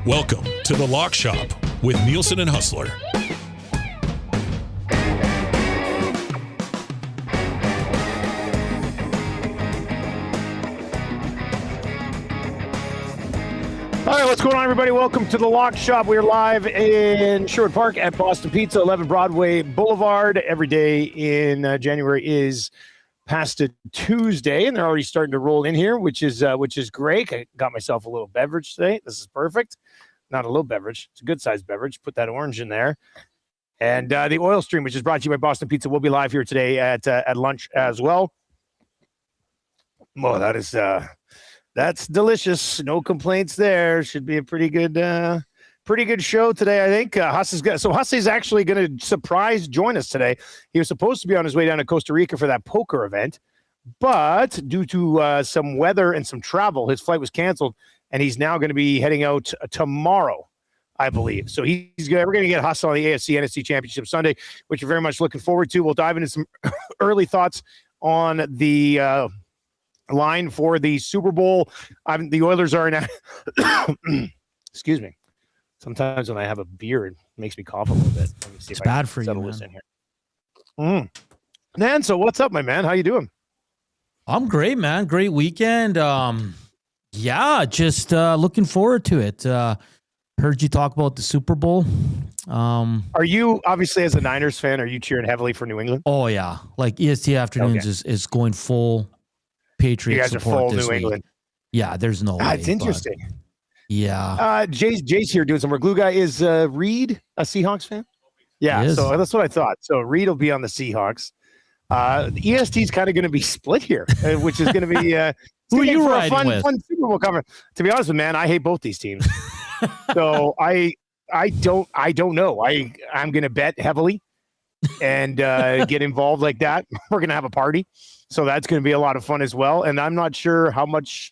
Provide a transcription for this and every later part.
Welcome to The Lock Shop with Nielson and Hustler. All right, what's going on, everybody? Welcome to The Lock Shop. We're live in Sherwood Park at Boston Pizza, 11 Broadway Boulevard. Every day in January is Pasta Tuesday, and they're already starting to roll in here, which is great. I got myself a little beverage today. This is perfect. Not a little beverage. It's a good-sized beverage. Put that orange in there. And the oil stream, which is brought to you by Boston Pizza, will be live here today at lunch as well. Well, that's delicious. No complaints there. Should be a pretty good show today, I think. Hussey's actually going to surprise join us today. He was supposed to be on his way down to Costa Rica for that poker event, but due to some weather and some travel, his flight was canceled, and he's now going to be heading out tomorrow, I believe. So we're going to get Huss on the AFC NFC Championship Sunday, which we're very much looking forward to. We'll dive into some early thoughts on the line for the Super Bowl. The Oilers are now. Excuse me. Sometimes when I have a beer, it makes me cough a little bit. Let me see it's if bad I can for settle you, this in here. Man, so what's up, my man? How you doing? I'm great, man. Great weekend. Just looking forward to it. Heard you talk about the Super Bowl. Are you, obviously, as a Niners fan, are you cheering heavily for New England? Oh, yeah. Like EST Afternoons is going full Patriots. You guys are full New England. Yeah, there's no way. It's interesting. Yeah. Jay's here doing some work. Glue guy, is Reed a Seahawks fan? Yeah, so that's what I thought. So Reed will be on the Seahawks. The EST's kind of going to be split here, which is going to be who are you riding with? Fun Super Bowl cover. To be honest with you, man, I hate both these teams. So I don't know. I'm going to bet heavily and get involved like that. We're going to have a party. So that's going to be a lot of fun as well. And I'm not sure how much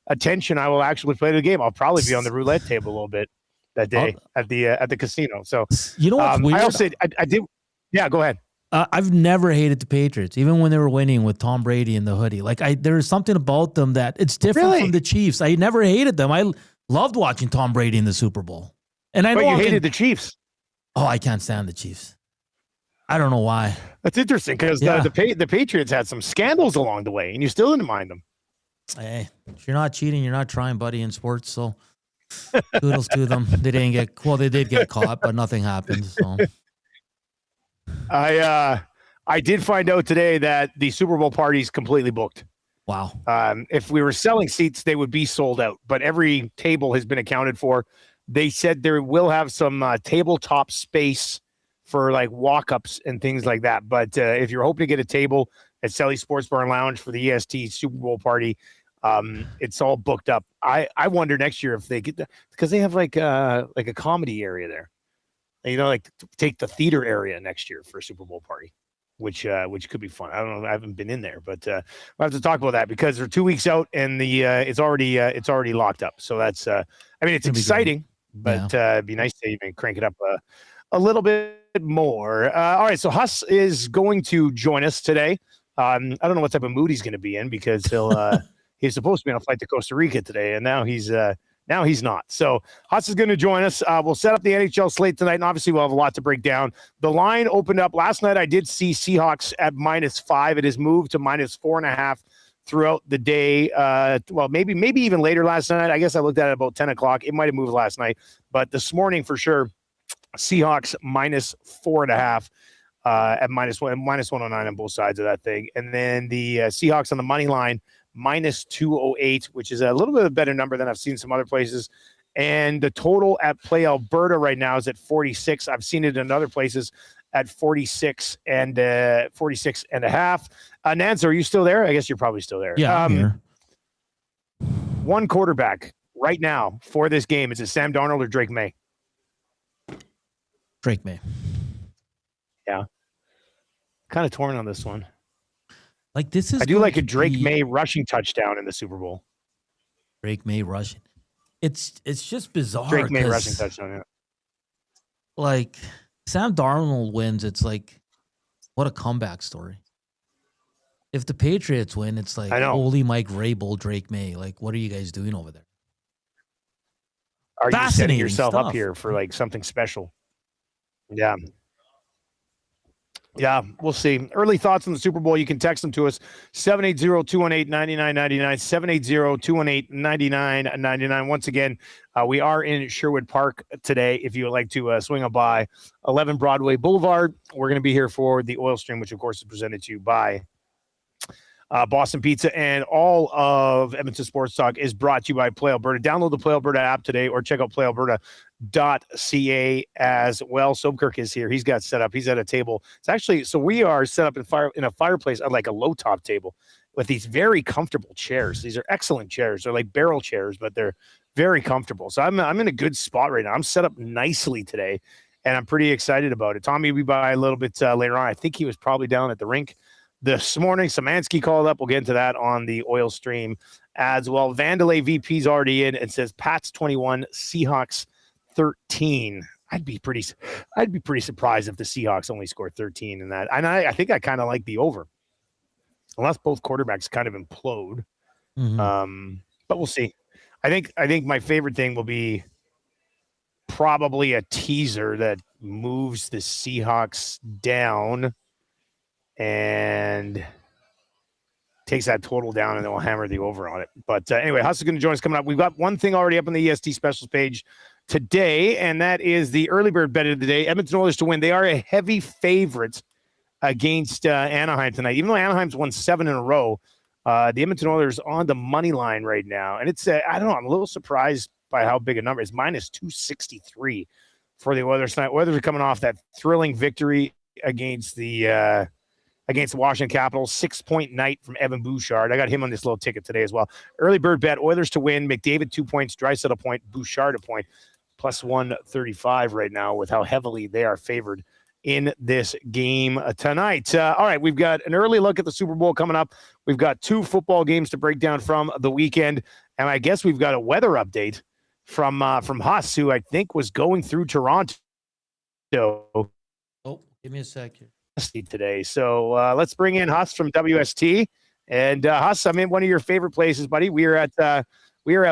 attention I will actually play the game. I'll probably be on the roulette table a little bit that day at the casino. So you know what's weird? I also I did. Yeah, go ahead. I've never hated the Patriots, even when they were winning with Tom Brady in the hoodie. Like there's something about them that it's different from the Chiefs. I never hated them. I loved watching Tom Brady in the Super Bowl. And I know you hated the Chiefs. Oh, I can't stand the Chiefs. I don't know why. That's interesting because the Patriots had some scandals along the way, and you still didn't mind them. Hey, if you're not cheating, you're not trying, buddy, in sports. So kudos to them. They did get caught, but nothing happened. So I did find out today that the Super Bowl party is completely booked. Wow. If we were selling seats, they would be sold out, but every table has been accounted for. They said there will have some tabletop space for like walk-ups and things like that. But if you're hoping to get a table at Selly Sports Bar and Lounge for the EST Super Bowl party, it's all booked up. I wonder next year if they get because they have like a comedy area there. You know, like take the theater area next year for a Super Bowl party, which could be fun. I don't know. I haven't been in there, but we'll have to talk about that because they're 2 weeks out and it's already locked up. So that's it's exciting, but it'd be nice to even crank it up a little bit more. All right, so Huss is going to join us today. I don't know what type of mood he's going to be in because he's supposed to be on a flight to Costa Rica today, and now he's not. So Huss is going to join us. We'll set up the NHL slate tonight, and obviously we'll have a lot to break down. The line opened up last night. I did see Seahawks at -5. It has moved to -4.5 throughout the day. Maybe even later last night. I guess I looked at it about 10 o'clock. It might have moved last night, but this morning for sure, Seahawks -4.5 at -109 on both sides of that thing. And then the Seahawks on the money line, -208, which is a little bit of a better number than I've seen some other places. And the total at Play Alberta right now is at 46. I've seen it in other places at 46 and 46.5. Nance, are you still there? I guess you're probably still there. Yeah, I'm here. One quarterback right now for this game. Is it Sam Darnold or Drake May? Drake May. Yeah. Kind of torn on this one. Like this is. I do like a Drake May rushing touchdown in the Super Bowl. Drake May rushing. It's just bizarre. Drake May rushing touchdown. Yeah. Like Sam Darnold wins, it's like what a comeback story. If the Patriots win, it's like holy Mike Vrabel, Drake May. Like, what are you guys doing over there? are you setting Fascinating yourself stuff. up here for like something special? Yeah. Yeah, we'll see. Early thoughts on the Super Bowl, you can text them to us, 780-218-9999, 780-218-9999. Once again, we are in Sherwood Park today. If you would like to swing on by 11 Broadway Boulevard, we're going to be here for the oil stream, which, of course, is presented to you by Boston Pizza, and all of Edmonton Sports Talk is brought to you by Play Alberta. Download the Play Alberta app today or check out playalberta.ca as well. Sobkirk is here. He's got set up. He's at a table. It's actually, so we are set up in a fireplace, like a low top table with these very comfortable chairs. These are excellent chairs. They're like barrel chairs, but they're very comfortable. So I'm in a good spot right now. I'm set up nicely today, and I'm pretty excited about it. Tommy will be by a little bit later on. I think he was probably down at the rink this morning. Samansky called up. We'll get into that on the oil stream as well. Vandalay VP's already in and says Pats 21, Seahawks 13. I'd be pretty surprised if the Seahawks only scored 13 in that. And I think I kind of like the over, unless both quarterbacks kind of implode. Mm-hmm. But we'll see. I think my favorite thing will be probably a teaser that moves the Seahawks down and takes that total down, and then we'll hammer the over on it. But anyway, Huss is going to join us coming up. We've got one thing already up on the EST specials page today, and that is the early bird bet of the day. Edmonton Oilers to win. They are a heavy favorite against Anaheim tonight. Even though Anaheim's won 7 in a row, the Edmonton Oilers on the money line right now. And it's, I don't know, I'm a little surprised by how big a number. It's minus 263 for the Oilers tonight. Oilers are coming off that thrilling victory against the Washington Capitals, 6-point night from Evan Bouchard. I got him on this little ticket today as well. Early bird bet, Oilers to win, McDavid 2 points, Draisaitl a point, Bouchard a point, plus 135 right now with how heavily they are favored in this game tonight. All right, we've got an early look at the Super Bowl coming up. We've got 2 football games to break down from the weekend, and I guess we've got a weather update from Huss, who I think was going through Toronto. Oh, give me a second. Today. So let's bring in Huss from WST. And Huss, I'm in one of your favorite places, buddy. We are at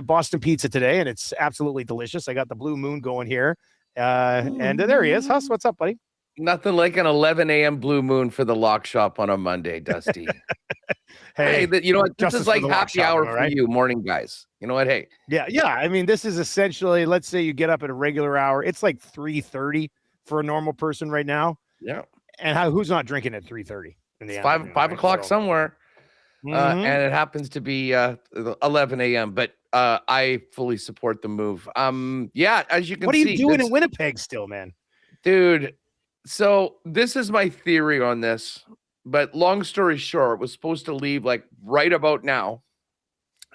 Boston Pizza today, and it's absolutely delicious. I got the blue moon going here. And there he is. Huss, what's up, buddy? Nothing like an 11 a.m. blue moon for the lock shop on a Monday, Dusty. Hey, you know what? This is like happy hour for you morning guys. You know what? Hey. Yeah. I mean, this is essentially, let's say you get up at a regular hour. It's like 3:30 for a normal person right now. Yeah. And who's not drinking at 3:30 in the afternoon? 5 o'clock somewhere. And it happens to be 11 a.m. But I fully support the move. Yeah, as you can see. What are you doing in Winnipeg still, man? Dude, so this is my theory on this. But long story short, was supposed to leave like right about now.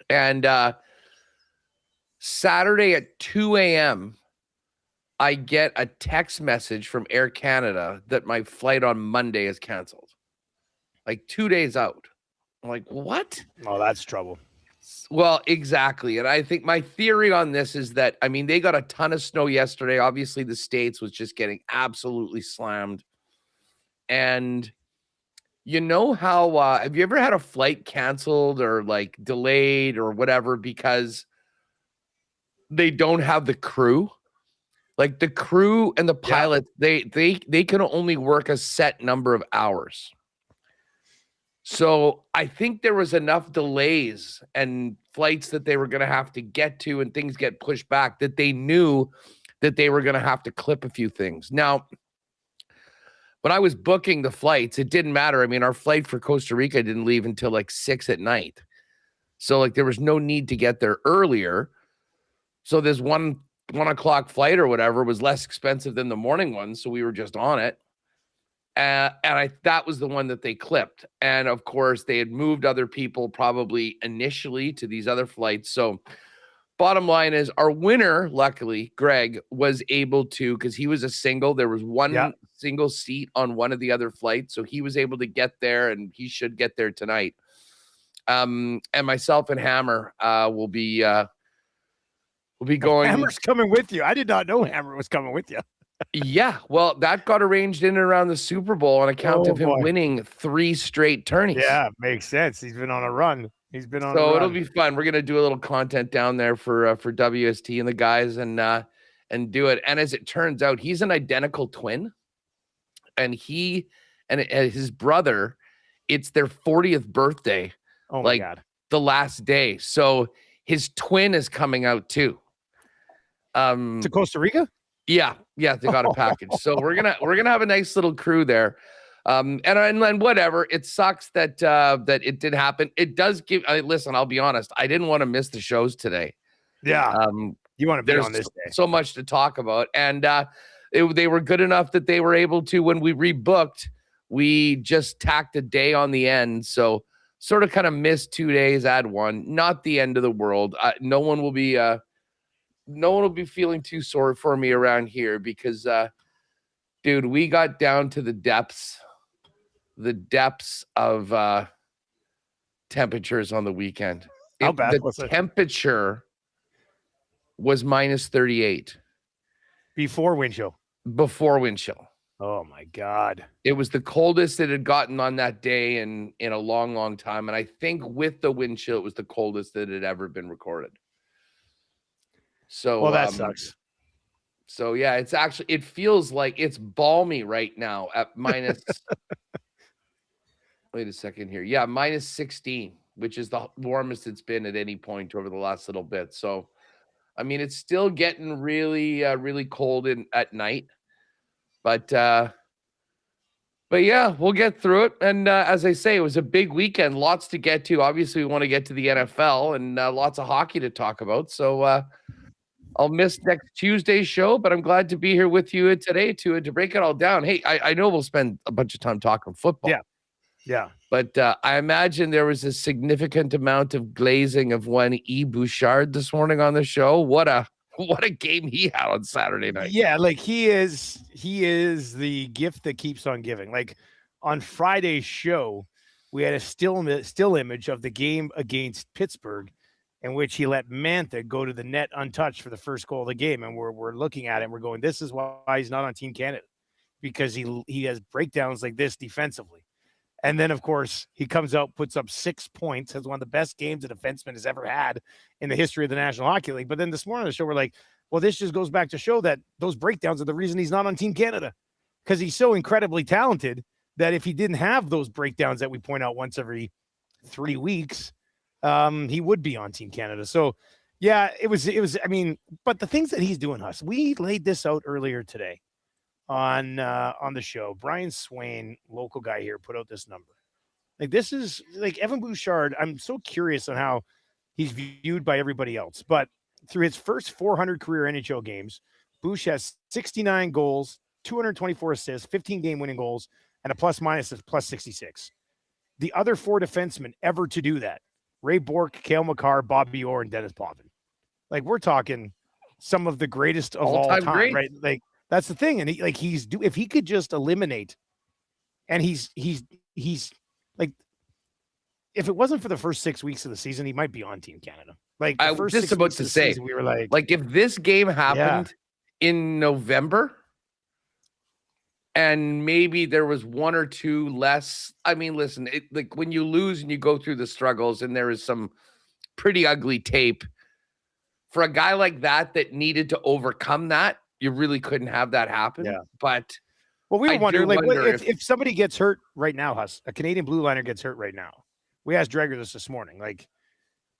And Saturday at 2 a.m., I get a text message from Air Canada that my flight on Monday is canceled. Like 2 days out. I'm like, what? Oh, that's trouble. Well, exactly. And I think my theory on this is that, I mean, they got a ton of snow yesterday. Obviously, the States was just getting absolutely slammed. And you know how, have you ever had a flight canceled or like delayed or whatever because they don't have the crew? Like the crew and the pilots, they can only work a set number of hours. So I think there was enough delays and flights that they were going to have to get to and things get pushed back that they knew that they were going to have to clip a few things. Now, when I was booking the flights, it didn't matter. I mean, our flight for Costa Rica didn't leave until like 6 at night. So like there was no need to get there earlier. So there's 1 o'clock flight or whatever was less expensive than the morning one. So we were just on it. And that was the one that they clipped. And of course they had moved other people probably initially to these other flights. So bottom line is our winner, luckily, Greg, was able to, because he was a single, there was one single seat on one of the other flights. So he was able to get there and he should get there tonight. And myself and Hammer will be going. Hammer's coming with you. I did not know Hammer was coming with you. Yeah, well, that got arranged in and around the Super Bowl on account of him winning 3 straight tourneys. Yeah, makes sense. He's been on a run. He's been on. So it'll be fun. We're gonna do a little content down there for WST and the guys and do it. And as it turns out, he's an identical twin, and he and his brother, it's their 40th birthday. Oh my God. The last day. So his twin is coming out too. To Costa Rica? Yeah, they got a package. So we're gonna have a nice little crew there. And whatever. It sucks that it did happen. It does give. Listen, I'll be honest. I didn't want to miss the shows today. Yeah. You want to be on this day. So much to talk about, and they were good enough that they were able to. When we rebooked, we just tacked a day on the end. So sort of kind of missed 2 days, add one. Not the end of the world. No one will be feeling too sorry for me around here because, dude, we got down to the depths of temperatures on the weekend. How bad was the it? Temperature was minus 38 before wind chill. Before wind chill. Oh my God. It was the coldest it had gotten on that day in a long, long time. And I think with the wind chill, it was the coldest that had ever been recorded. So, well, that sucks. So yeah, it feels like it's balmy right now at minus, wait a second here. Yeah. Minus 16, which is the warmest it's been at any point over the last little bit. So, I mean, it's still getting really, really cold at night, but yeah, we'll get through it. And as I say, it was a big weekend, lots to get to. Obviously, we want to get to the NFL and lots of hockey to talk about. So I'll miss next Tuesday's show, but I'm glad to be here with you today to break it all down. Hey, I know we'll spend a bunch of time talking football. Yeah. But I imagine there was a significant amount of glazing of one Evan Bouchard this morning on the show. What a game he had on Saturday night. Yeah, like he is the gift that keeps on giving. Like on Friday's show, we had a still image of the game against Pittsburgh in which he let Mantha go to the net untouched for the first goal of the game. And we're looking at it and we're going, this is why he's not on Team Canada, because he has breakdowns like this defensively. And then, of course, he comes out, puts up 6 points, has one of the best games a defenseman has ever had in the history of the National Hockey League. But then this morning on the show, we're like, well, this just goes back to show that those breakdowns are the reason he's not on Team Canada, because he's so incredibly talented that if he didn't have those breakdowns that we point out once every 3 weeks, he would be on Team Canada. So, yeah, it was. I mean, but the things that he's doing, Huss, we laid this out earlier today on the show. Brian Swain, local guy here, put out this number. Like, this is like Evan Bouchard. I'm so curious on how he's viewed by everybody else, but through his first 400 career NHL games, Bouch has 69 goals, 224 assists, 15 game winning goals, and a plus minus of plus 66. The other 4 defensemen ever to do that: Ray Bourque, Cale Makar, Bobby Orr, and Dennis Potvin. Like, we're talking some of the greatest of all time, great. right? Like, that's the thing. And if he could just eliminate, and he's like, if it wasn't for the first 6 weeks of the season, he might be on Team Canada. Like, I was just about to say, season, we were like if this game happened in November and maybe there was 1 or 2 less. I mean, listen, like when you lose and you go through the struggles and there is some pretty ugly tape for a guy like that needed to overcome that, you really couldn't have that happen. Yeah. But well, we were wondering, like, wonder if somebody gets hurt right now, Huss, a Canadian blue liner gets hurt right now. We asked Dreger this morning, like,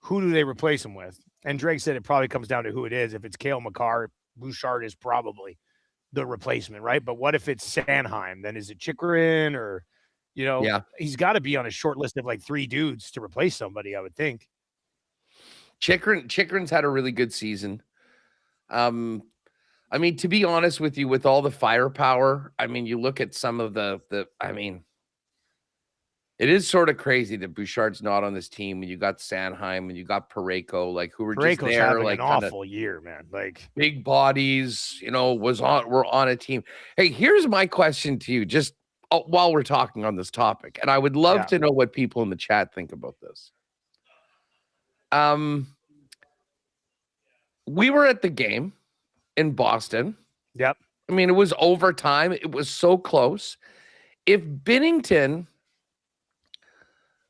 who do they replace him with? And Drake said it probably comes down to who it is. If it's Cale Makar, Bouchard is probably the replacement, right? But what if it's Sanheim? Then is it Chychrun or, he's got to be on a short list of like 3 dudes to replace somebody, I would think. Chychrun's had a really good season. I mean, to be honest with you, with all the firepower, I mean, you look at some of I mean, it is sort of crazy that Bouchard's not on this team when you got Sanheim and you got Parayko, like, who were just there, having like, an awful year, man. Like, big were on a team. Hey, here's my question to you, just while we're talking on this topic, and I would love to know what people in the chat think about this. We were at the game in Boston. Yep. I mean, it was overtime. It was so close. If Binnington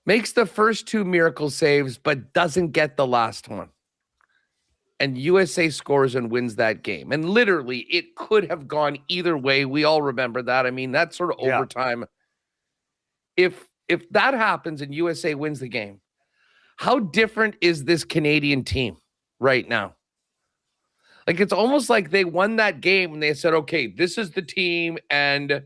makes the first 2 miracle saves, but doesn't get the last one. And USA scores and wins that game. And literally, it could have gone either way. We all remember that. I mean, that's sort of overtime. If that happens and USA wins the game, how different is this Canadian team right now? Like, it's almost like they won that game and they said, okay, this is the team, and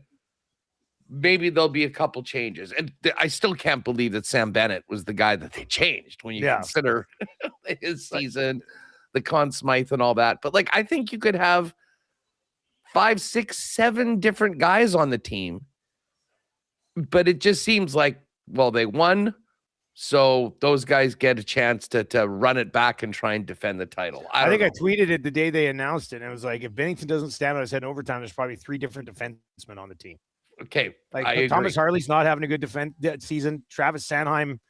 maybe there'll be a couple changes. And I still can't believe that Sam Bennett was the guy that they changed when you consider his season, the Conn Smythe and all that. But, like, I think you could have 5, 6, 7 different guys on the team. But it just seems like, well, they won, so those guys get a chance to run it back and try and defend the title. I think I tweeted it the day they announced it, and it was like, if Bennington doesn't stand on his head in overtime, there's probably 3 different defensemen on the team. Okay, like Thomas Harley's not having a good defense season. Travis Sanheim,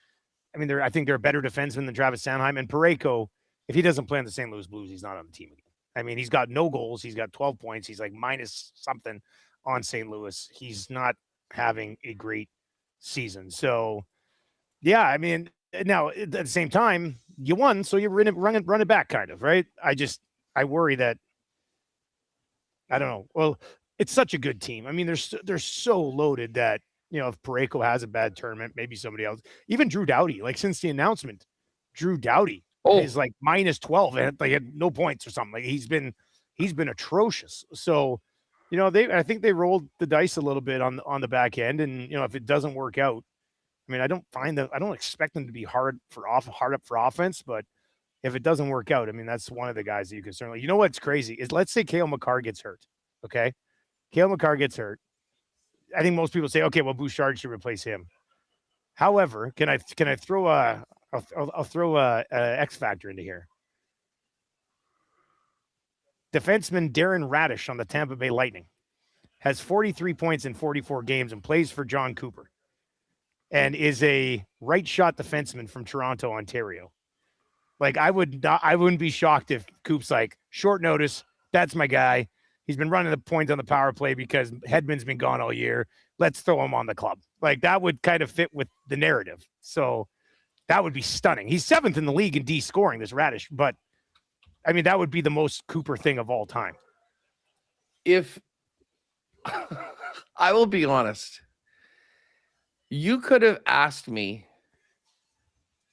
I mean, I think they're a better defenseman than Travis Sanheim. And Parayko, if he doesn't play on the St. Louis Blues, he's not on the team again. I mean, he's got no goals. He's got 12 points. He's like minus something on St. Louis. He's not having a great season. So, yeah, I mean, now at the same time, you won, so you run it back, kind of, right? I worry that, I don't know. Well, it's such a good team. I mean, they're so loaded that, you know, if Parayko has a bad tournament, maybe somebody else, even Drew Doughty, like since the announcement, Drew Doughty is like minus 12 and like had no points or something. Like he's been atrocious. So, you know, I think they rolled the dice a little bit on the back end, and you know, if it doesn't work out, I mean, I don't expect them to be hard up for offense, but if it doesn't work out, I mean, that's one of the guys that you can certainly. You know what's crazy is, let's say Cale Makar gets hurt, okay? Cale Makar gets hurt. I think most people say, okay, well, Bouchard should replace him. However, can I throw I'll throw a X factor into here. Defenseman Darren Radish on the Tampa Bay Lightning has 43 points in 44 games and plays for John Cooper, and is a right shot defenseman from Toronto, Ontario. Like, I wouldn't be shocked if Coop's like, short notice, that's my guy. He's been running the points on the power play because Hedman's been gone all year. Let's throw him on the club. Like, that would kind of fit with the narrative. So that would be stunning. He's 7th in the league in D scoring, this Radish, but I mean, that would be the most Cooper thing of all time. If I will be honest, you could have asked me,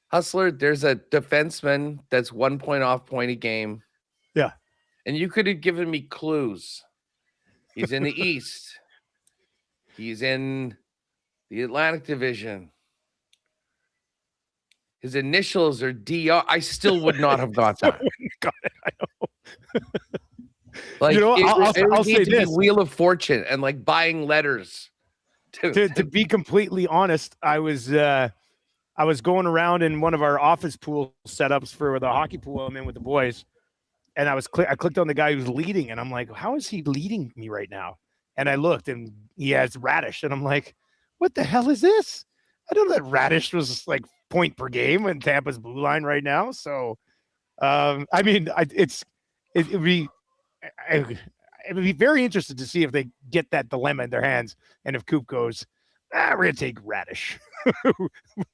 Hustler, there's a defenseman that's 1 point off point a game. Yeah. And you could have given me clues. He's in the East. He's in the Atlantic Division. His initials are DR. I still would not have got that. Got it. I know. Like, you know, I'll say this: Wheel of Fortune and like buying letters. To be completely honest, I was going around in one of our office pool setups for the hockey pool I'm in with the boys, and I clicked on the guy who's leading, and I'm like, how is he leading me right now? And I looked, and he has Radish, and I'm like, what the hell is this? I don't know that Radish was like point per game in Tampa's blue line right now. So, I mean, it would be very interested to see if they get that dilemma in their hands, and if Coop goes, we're gonna take Radish.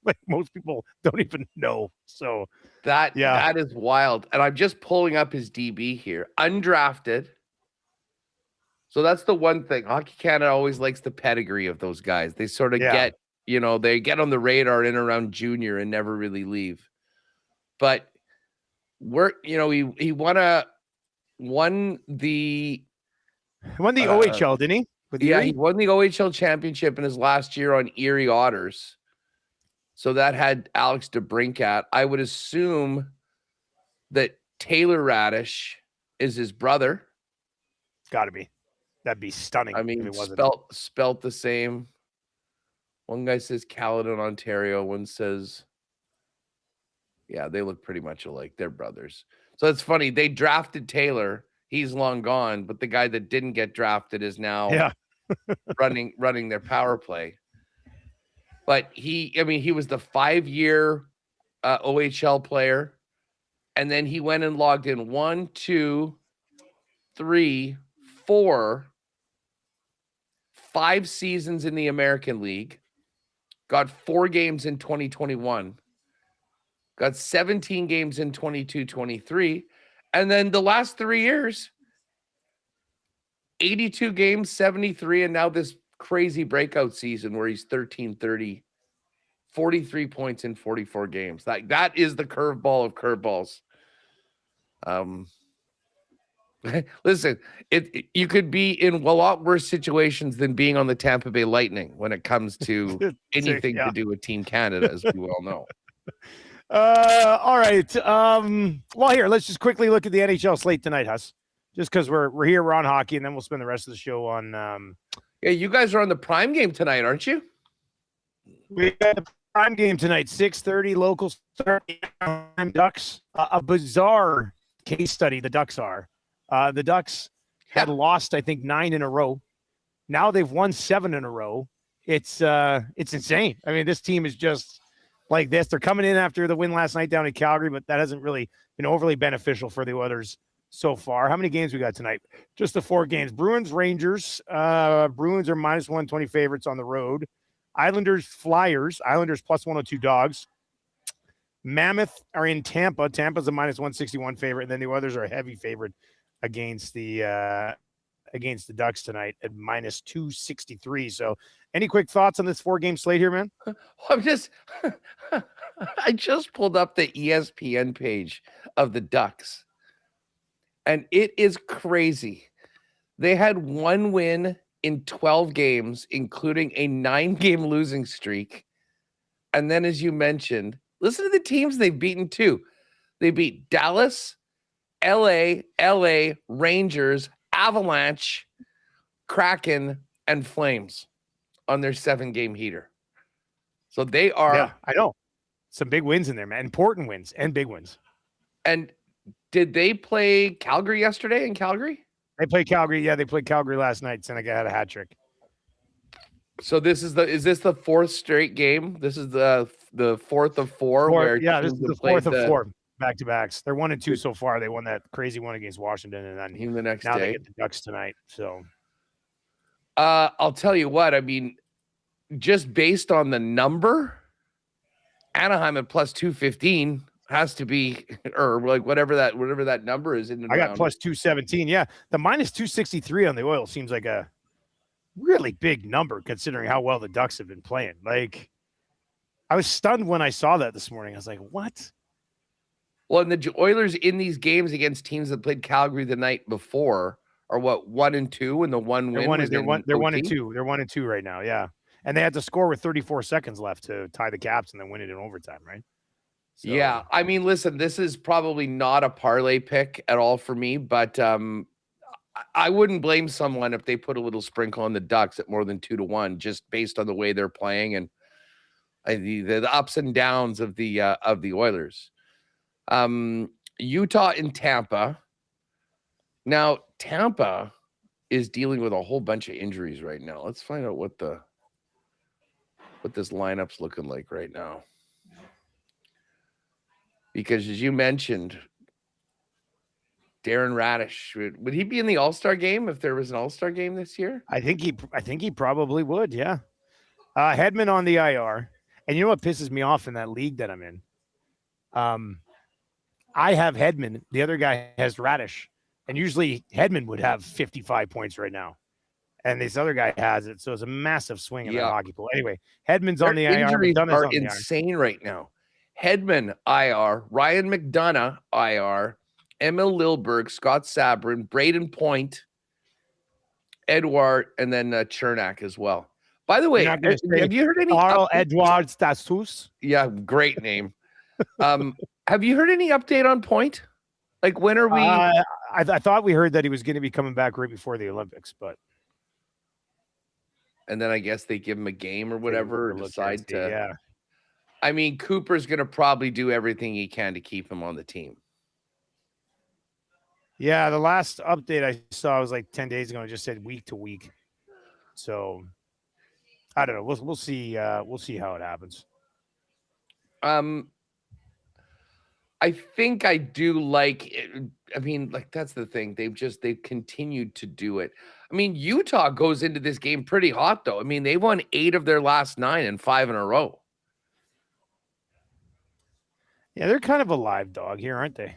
Like, most people don't even know. So that is wild. And I'm just pulling up his DB here, undrafted. So that's the one thing. Hockey Canada always likes the pedigree of those guys. They sort of get, you know, they get on the radar in around junior and never really leave. But he won the OHL, didn't he? He won the OHL championship in his last year on Erie Otters. So that had Alex DeBrincat. I would assume that Taylor Radish is his brother. Got to be. That'd be stunning. I mean, if it wasn't. spelt the same. One guy says Caledon, Ontario. One says, yeah, they look pretty much alike. They're brothers. So it's funny. They drafted Taylor. He's long gone, but the guy that didn't get drafted is now running their power play. But he was the 5-year OHL player, and then he went and logged in 1, 2, 3, 4, 5 seasons in the American League, got 4 games in 2021, got 17 games in 22-23, and then the last 3 years, 82 games, 73, and now this crazy breakout season where he's 13-30, 43 points in 44 games. That is the curveball of curveballs. Listen, you could be in a lot worse situations than being on the Tampa Bay Lightning when it comes to anything to do with Team Canada, as we well know. All right. Well, here, let's just quickly look at the NHL slate tonight, Huss. Just because we're here, we're on hockey, and then we'll spend the rest of the show on. Yeah, you guys are on the prime game tonight, aren't you? We got the prime game tonight, 6:30 local start. Ducks. A bizarre case study. The Ducks are. The Ducks had lost, I think, 9 in a row. Now they've won 7 in a row. It's insane. I mean, this team is just like this. They're coming in after the win last night down in Calgary, but that hasn't really been overly beneficial for the Oilers so far. How many games we got tonight? Just the 4 games. Bruins, Rangers. Bruins are -120 favorites on the road. Islanders, Flyers. Islanders +102 dogs. Mammoth are in Tampa. Tampa's a -161 favorite, and then the Oilers are a heavy favorite against the Ducks tonight at -263. So any quick thoughts on this 4-game slate here, man? I just pulled up the ESPN page of the Ducks, and it is crazy. They had 1 win in 12 games, including a 9-game losing streak. And then, as you mentioned, listen to the teams they've beaten too. They beat Dallas, LA, Rangers, Avalanche, Kraken, and Flames on their 7-game heater. So they are. Yeah, I know. Some big wins in there, man. Important wins and big wins. And did they play Calgary yesterday in Calgary? They played Calgary. Yeah, they played Calgary last night. Seneca had a hat trick. So is this the 4th straight game? This is the 4th of 4. This is the 4th of 4 back-to-backs. They're 1-2 so far. They won that crazy one against Washington, and then the next now day they get the Ducks tonight. So, I'll tell you what. I mean, just based on the number, Anaheim at +215 has to be, or like whatever that number is in the. I got +217. Yeah, the -263 on the Oil seems like a really big number considering how well the Ducks have been playing. Like, I was stunned when I saw that this morning. I was like, what? Well, and the Oilers in these games against teams that played Calgary the night before are what, 1-2, and the one win. They're 1-2. They're 1-2 right now. Yeah, and they had to score with 34 seconds left to tie the Caps and then win it in overtime, right? So, yeah, I mean, listen, this is probably not a parlay pick at all for me, but I wouldn't blame someone if they put a little sprinkle on the Ducks at more than 2-1, just based on the way they're playing and the ups and downs of the Oilers. Utah and Tampa. Now, Tampa is dealing with a whole bunch of injuries right now. Let's find out what this lineup's looking like right now. Because as you mentioned, Darren Radish, would he be in the All-Star game if there was an All-Star game this year? I think he probably would. Yeah. Hedman on the IR. And you know what pisses me off in that league that I'm in? I have Hedman. The other guy has Radish. And usually Hedman would have 55 points right now. And this other guy has it. So it's a massive swing in the hockey pool. Anyway, Hedman's on the IR. Injuries are insane right now. Hedman, IR. Ryan McDonough, IR. Emil Lilberg, Scott Sabrin, Braden Point, Edward, and then Chernak as well. By the way, have you heard any Carl Edward Status? Yeah, great name. Have you heard any update on Point? Like, when are we? I thought we heard that he was going to be coming back right before the Olympics, but. And then I guess they give him a game or whatever, or decide to. Yeah. I mean, Cooper's going to probably do everything he can to keep him on the team. Yeah, the last update I saw was like 10 days ago. It just said week to week. So I don't know. We'll see. We'll see how it happens. I think I do like it. I mean, like, that's the thing. They've continued to do it. I mean, Utah goes into this game pretty hot, though. I mean, they won 8 of their last 9 and 5 in a row. Yeah, they're kind of a live dog here, aren't they?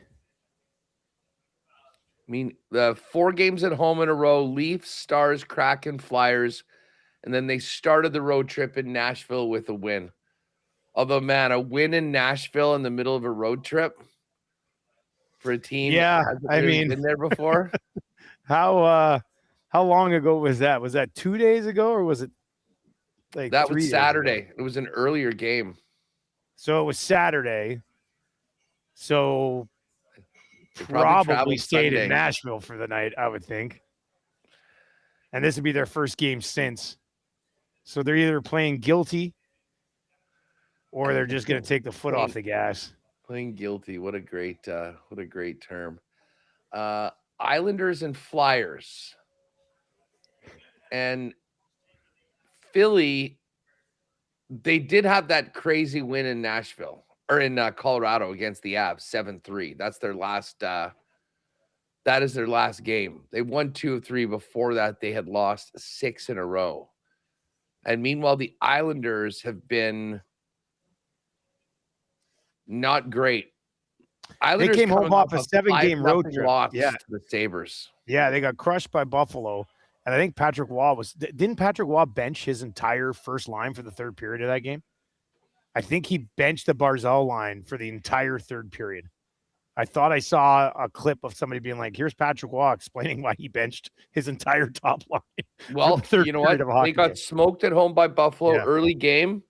I mean, 4 games at home in a row, Leafs, Stars, Kraken, Flyers, and then they started the road trip in Nashville with a win. Although, man, a win in Nashville in the middle of a road trip for a team Yeah, I mean, been there before. How long ago was that? Was that 2 days ago or was it like that 3 was days Saturday? ago? It was an earlier game. So it was Saturday. So They probably traveled stayed Sunday. in Nashville for the night, I would think. And this would be their first game since. So they're either playing guilty or they're just going to take the foot off the gas. Playing guilty. What a great term. Islanders and Flyers. And Philly, they did have that crazy win in Nashville or in Colorado against the Avs, 7-3. That's their last that is their last game. They won 2 of 3. Before that, they had lost 6 in a row. And meanwhile, the Islanders have been not great. Islanders they came home off a 7-game road trip. Loss to the Sabres. Yeah, they got crushed by Buffalo. And I think Patrick Waugh didn't Patrick Waugh bench his entire first line for the third period of that game? I think he benched the Barzal line for the entire third period. I thought I saw a clip of somebody being like, here's Patrick Waugh explaining why he benched his entire top line. Well, you know what? They got smoked at home by Buffalo early game.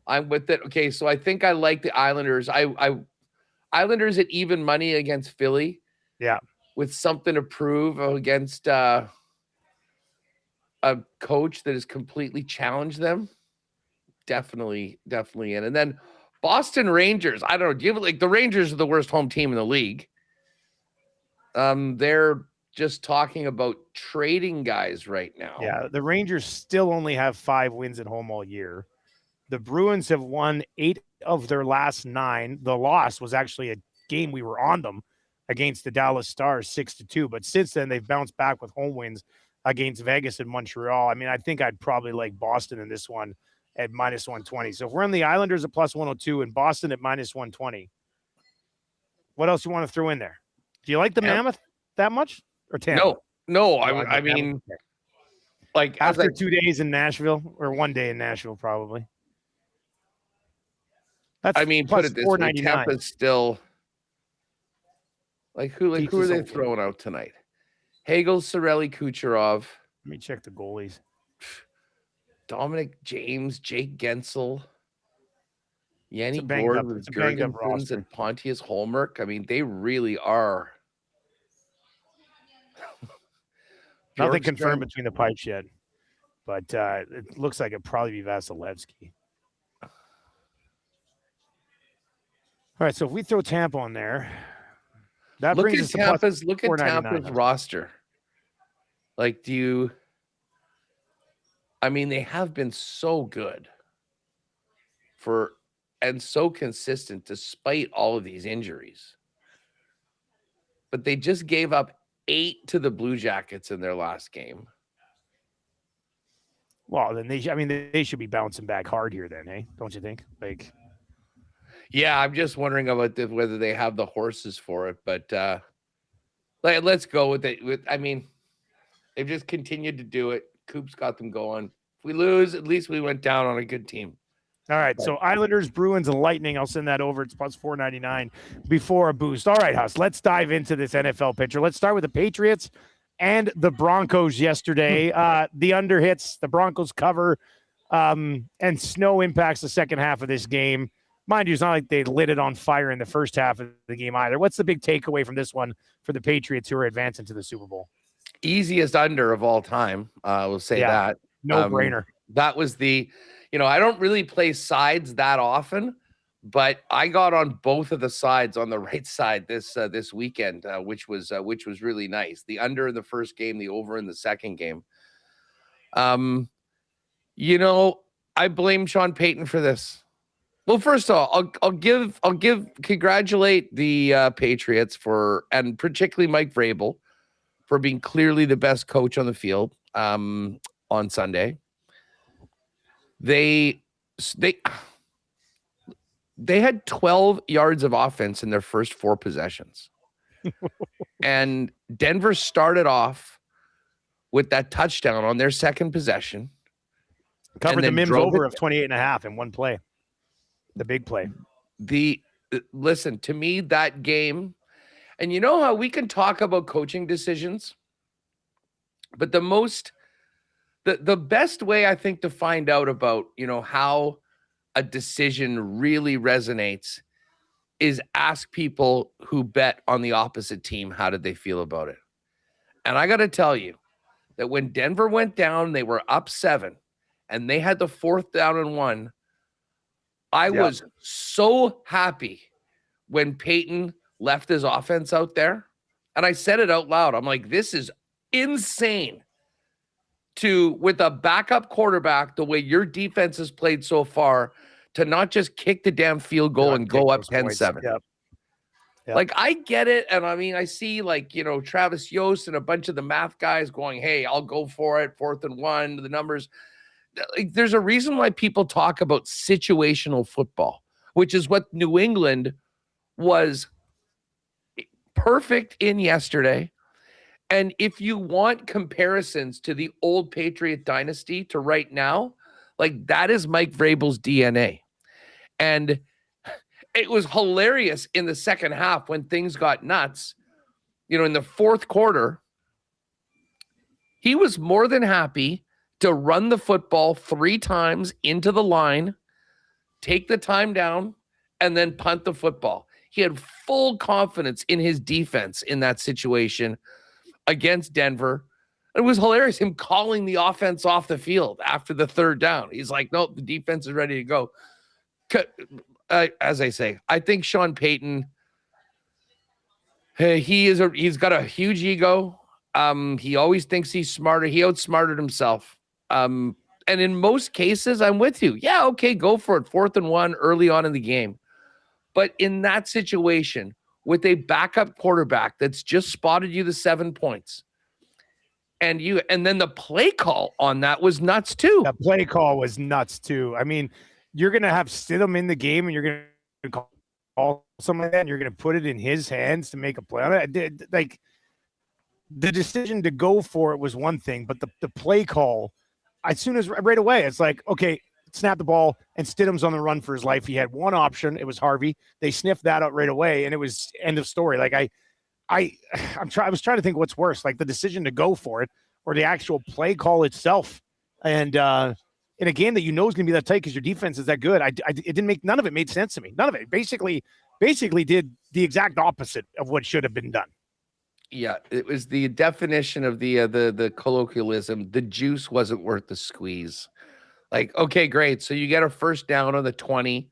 I'm with it. Okay, so I think I like the Islanders. Islanders at even money against Philly. Yeah. With something to prove against a coach that has completely challenged them. Definitely in. And then Boston Rangers. I don't know. Do you have, like, the Rangers are the worst home team in the league. They're just talking about trading guys right now. Yeah, the Rangers still only have 5 wins at home all year. The Bruins have won 8 of their last 9. The loss was actually a game we were on them against the Dallas Stars, 6-2. But since then, they've bounced back with home wins against Vegas and Montreal. I mean, I think I'd probably like Boston in this one at -120. So if we're on the Islanders at +102 and Boston at -120, what else you want to throw in there? Do you like the Mammoth that much or Tampa? No. I mean, like after 2 days in Nashville or 1 day in Nashville, probably. That's put it this way, Tampa's still who are they throwing out tonight? Hagel, Cirelli, Kucherov. Let me check the goalies. Dominic James, Jake Gensel, Yanni Gord with Gergensons and Pontius Holmberg. I mean, they really are. Nothing confirmed between the pipes yet, but it looks like it'd probably be Vasilevsky. All right, so if we throw Tampa on there, that brings us to Tampa's roster. Like, they have been so good and so consistent despite all of these injuries. But they just gave up 8 to the Blue Jackets in their last game. Well, then they should be bouncing back hard here then, hey? Don't you think? Yeah, I'm just wondering about whether they have the horses for it, but let's go with it. They've just continued to do it. Coop's got them going. If we lose, at least we went down on a good team. All right, so Islanders, Bruins, and Lightning. I'll send that over. It's +499 before a boost. All right, Huss, let's dive into this NFL picture. Let's start with the Patriots and the Broncos yesterday. The under hits, the Broncos cover, and snow impacts the second half of this game. Mind you, it's not like they lit it on fire in the first half of the game either. What's the big takeaway from this one for the Patriots who are advancing to the Super Bowl? Easiest under of all time. We'll say that. No brainer. That was I don't really play sides that often, but I got on both of the sides on the right side this weekend, which was really nice. The under in the first game, the over in the second game. I blame Sean Payton for this. Well, first of all, I'll congratulate the Patriots and particularly Mike Vrabel for being clearly the best coach on the field on Sunday. They had 12 yards of offense in their first 4 possessions. And Denver started off with that touchdown on their second possession. Covered the Mims over of 28.5 in one play. The big play. Listen, to me, that game, and you know how we can talk about coaching decisions, but the best way I think to find out about, how a decision really resonates is ask people who bet on the opposite team, how did they feel about it? And I got to tell you that when Denver went down, they were up 7 and they had the 4th down and 1. I was so happy when Peyton left his offense out there. And I said it out loud. I'm like, this is insane with a backup quarterback, the way your defense has played so far, to not just kick the damn field goal and go up 10-7. Yep. Like, I get it. And I mean, I see Travis Yost and a bunch of the math guys going, hey, I'll go for it. 4th and 1, the numbers. Like, there's a reason why people talk about situational football, which is what New England was perfect in yesterday. And if you want comparisons to the old Patriot dynasty to right now, like, that is Mike Vrabel's DNA. And it was hilarious in the second half when things got nuts. In the 4th quarter, he was more than happy to run the football 3 times into the line, take the time down, and then punt the football. He had full confidence in his defense in that situation against Denver. It was hilarious, him calling the offense off the field after the 3rd down. He's like, nope, the defense is ready to go. As I say, I think Sean Payton, he's got a huge ego. He always thinks he's smarter. He outsmarted himself. And in most cases, I'm with you. Yeah, okay, go for it. 4th and 1 early on in the game. But in that situation, with a backup quarterback that's just spotted you the 7 points, and then the play call on that was nuts too. The play call was nuts too. I mean, you're going to have Stidham in the game, and you're going to call something like that, and you're going to put it in his hands to make a play on it. Like, the decision to go for it was one thing, but the play call, as soon as right away, it's like, okay, snap the ball, and Stidham's on the run for his life. He had one option. It was Harvey. They sniffed that out right away, and it was end of story. Like, I was trying to think what's worse, like the decision to go for it or the actual play call itself. And in a game that is going to be that tight because your defense is that good, it didn't make, none of it made sense to me. None of it. Basically did the exact opposite of what should have been done. Yeah, it was the definition of the colloquialism. The juice wasn't worth the squeeze. Like, okay, great. So you get a 1st down on the 20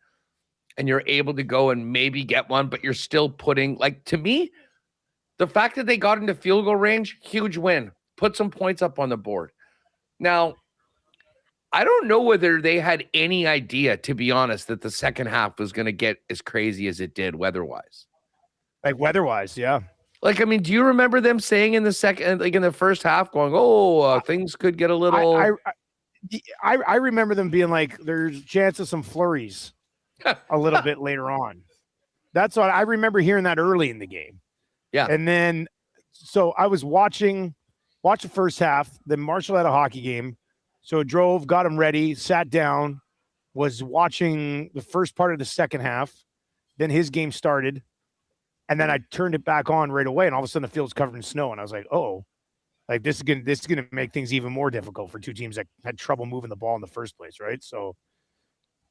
and you're able to go and maybe get one, but you're still putting, like, to me, the fact that they got into field goal range, huge win. Put some points up on the board. Now, I don't know whether they had any idea, to be honest, that the second half was going to get as crazy as it did weather-wise. Like, weather-wise, yeah. Like, I mean, do you remember them saying in the first half going, things could get a little... I remember them being like, there's a chance of some flurries a little bit later on. That's what I remember hearing that early in the game. Yeah. And then, so I was watching the first half. Then Marshall had a hockey game. So drove, got him ready, sat down, was watching the first part of the second half. Then his game started. And then I turned it back on right away. And all of a sudden the field's covered in snow. And I was like, oh, like this is gonna make things even more difficult for two teams that had trouble moving the ball in the first place, right? So,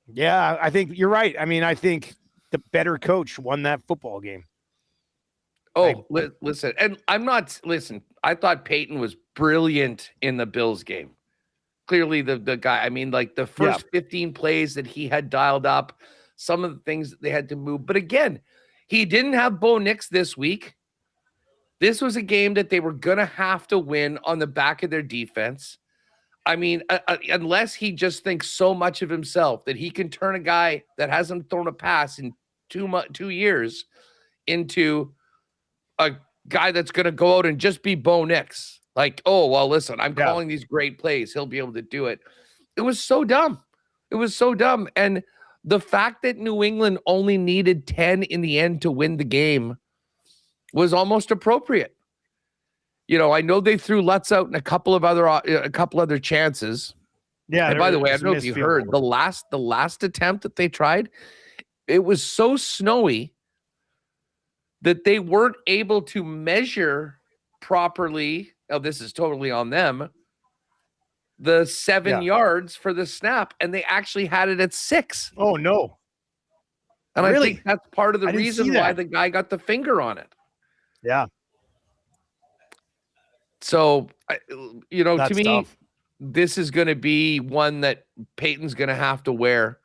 yeah, I think you're right. I mean, I think the better coach won that football game. Oh, listen, and I thought Peyton was brilliant in the Bills game. Clearly, the guy. I mean, like the first 15 plays that he had dialed up, some of the things that they had to move. But again, he didn't have Bo Nix this week. This was a game that they were going to have to win on the back of their defense. I mean, unless he just thinks so much of himself that he can turn a guy that hasn't thrown a pass in 2 years into a guy that's going to go out and just be Bo Nix. Like, oh, well, listen, I'm calling these great plays. He'll be able to do it. It was so dumb. It was so dumb. And the fact that New England only needed 10 in the end to win the game was almost appropriate. You know, I know they threw Lutz out in a couple other chances. Yeah. And by the way, I don't know if you heard the last attempt that they tried, it was so snowy that they weren't able to measure properly. Oh, this is totally on them. The 7 yards for the snap, and they actually had it at 6. Oh no! And really? I think that's part of the reason why the guy got the finger on it. Yeah. So, you know, that's to me, tough. This is going to be one that Peyton's going to have to wear,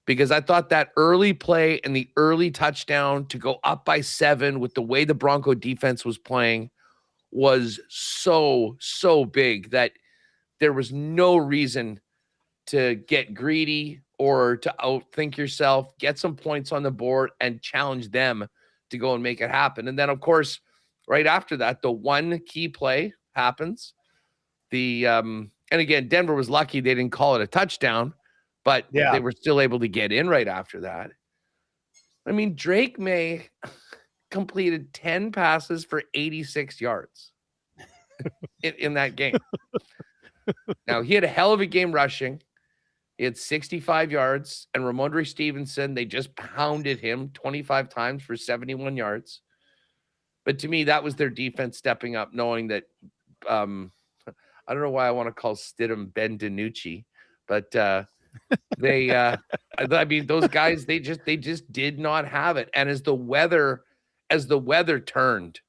because I thought that early play and the early touchdown to go up by 7 with the way the Bronco defense was playing was so big that there was no reason to get greedy or to outthink yourself, get some points on the board and challenge them to go and make it happen. And then, of course, right after that, the one key play happens. And again, Denver was lucky they didn't call it a touchdown, but they were still able to get in right after that. I mean, Drake May completed 10 passes for 86 yards in that game. Now, he had a hell of a game rushing. He had 65 yards, and Ramondre Stevenson, they just pounded him 25 times for 71 yards. But to me, that was their defense stepping up, knowing that I don't know why I want to call Stidham Ben DiNucci, but I mean, those guys, they just did not have it. And as the weather turned,